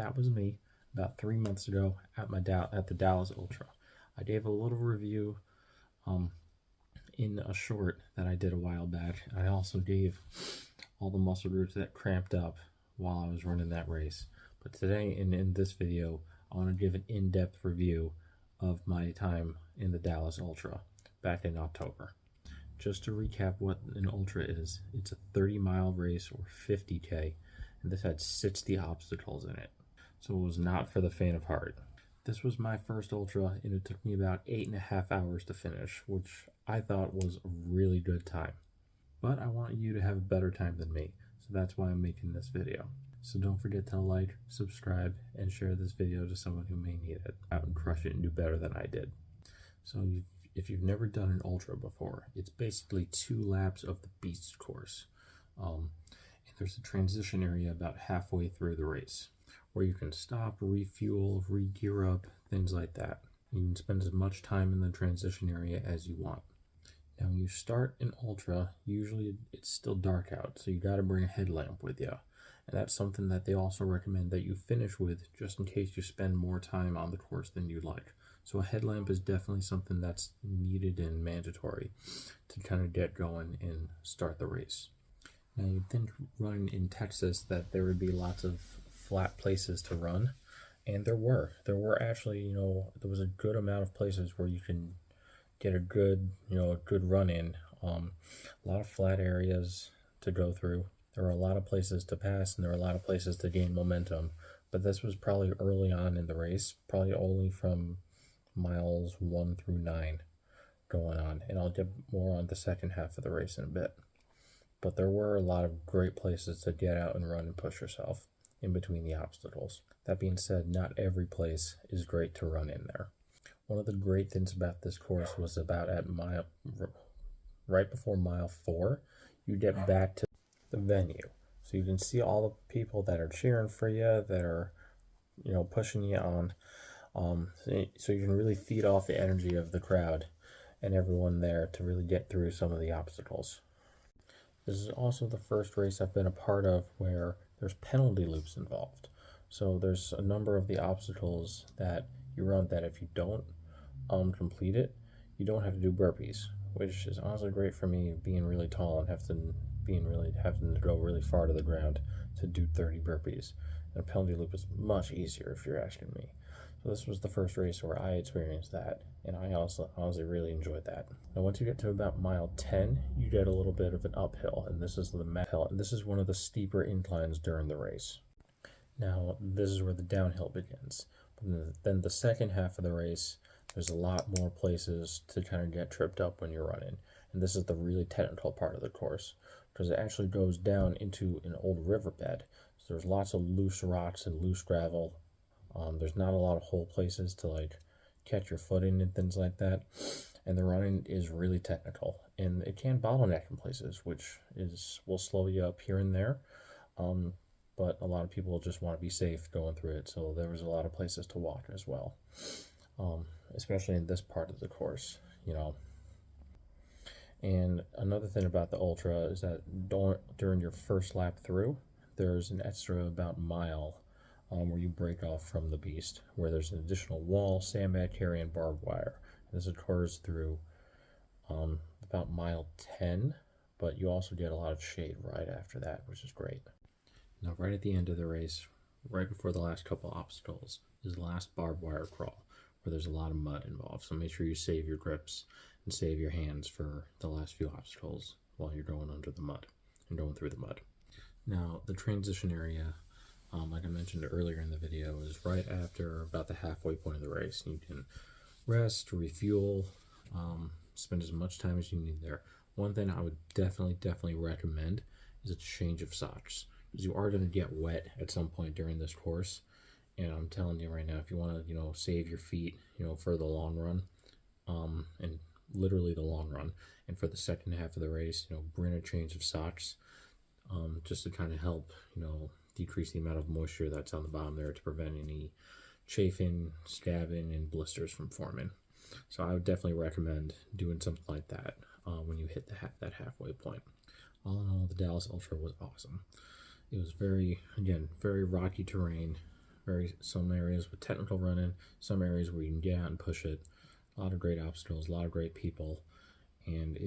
that was me about 3 months ago at the Dallas Ultra. I gave a little review in a short that I did a while back. I also gave all the muscle groups that cramped up while I was running that race. But today, in this video, I want to give an in-depth review of my time in the Dallas Ultra back in October. Just to recap what an Ultra is, it's a 30-mile race or 50K, and this had 60 obstacles in it. So it was not for the faint of heart. This was my first Ultra, and it took me about 8.5 hours to finish, which I thought was a really good time. But I want you to have a better time than me, so that's why I'm making this video. So don't forget to like, subscribe, and share this video to someone who may need it out and crush it and do better than I did. So if you've never done an Ultra before, it's basically 2 laps of the Beast course. And there's a transition area about halfway through the race where you can stop, refuel, re-gear up, things like that. You can spend as much time in the transition area as you want. Now when you start an Ultra, usually it's still dark out, so you got to bring a headlamp with you. And that's something that they also recommend that you finish with, just in case you spend more time on the course than you'd like. So a headlamp is definitely something that's needed and mandatory to kind of get going and start the race. Now you'd think running in Texas that there would be lots of flat places to run, and there were actually, there was a good amount of places where you can get a good run in. A lot of flat areas to go through. There were a lot of places to pass, and there were a lot of places to gain momentum. But this was probably early on in the race, probably only from miles 1 through 9 going on. And I'll get more on the second half of the race in a bit. But there were a lot of great places to get out and run and push yourself in between the obstacles. That being said, not every place is great to run in there. One of the great things about this course was about right before mile 4, you get back to the venue, so you can see all the people that are cheering for you, that are pushing you on, so you can really feed off the energy of the crowd and everyone there to really get through some of the obstacles. This is also the first race I've been a part of where there's penalty loops involved. So there's a number of the obstacles that you run that if you don't complete it, you don't have to do burpees, which is honestly great for me, being really tall and having to go really far to the ground to do 30 burpees. And a penalty loop is much easier if you're asking me. So this was the first race where I experienced that, and I honestly really enjoyed that. Now once you get to about mile 10, you get a little bit of an uphill, and this is the hill, and this is one of the steeper inclines during the race. Now this is where the downhill begins. But then the second half of the race, there's a lot more places to kind of get tripped up when you're running, and this is the really technical part of the course, because it actually goes down into an old riverbed. So there's lots of loose rocks and loose gravel. There's not a lot of hole places to catch your footing and things like that. And the running is really technical, and it can bottleneck in places, which will slow you up here and there. But a lot of people just want to be safe going through it, so there was a lot of places to walk as well, especially in this part of the course, And another thing about the Ultra is that during your first lap through, there's an extra about mile where you break off from the Beast, where there's an additional wall, sandbag carry, and barbed wire. And this occurs through about mile 10, but you also get a lot of shade right after that, which is great. Now right at the end of the race, right before the last couple obstacles, is the last barbed wire crawl, where there's a lot of mud involved. So make sure you save your grips and save your hands for the last few obstacles while you're going under the mud and going through the mud. Now the transition area, like I mentioned earlier in the video, is right after about the halfway point of the race. You can rest, refuel, spend as much time as you need there. One thing I would definitely recommend is a change of socks, because you are going to get wet at some point during this course. And I'm telling you right now, if you want to, save your feet, for the long run, and literally the long run, and for the second half of the race, bring a change of socks, just to kind of help, decrease the amount of moisture that's on the bottom there to prevent any chafing, scabbing, and blisters from forming. So I would definitely recommend doing something like that when you hit that halfway point. All in all, the Dallas Ultra was awesome. It was very rocky terrain, some areas with technical running, some areas where you can get out and push it. A lot of great obstacles, a lot of great people, and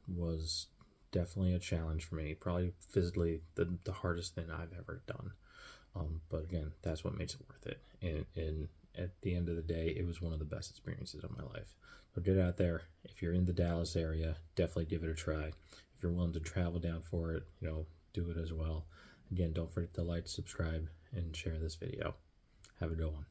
was definitely a challenge for me. Probably physically the hardest thing I've ever done. But again, that's what makes it worth it. And at the end of the day, it was one of the best experiences of my life. So get out there. If you're in the Dallas area, definitely give it a try. If you're willing to travel down for it, do it as well. Again, don't forget to like, subscribe, and share this video. Have a good one.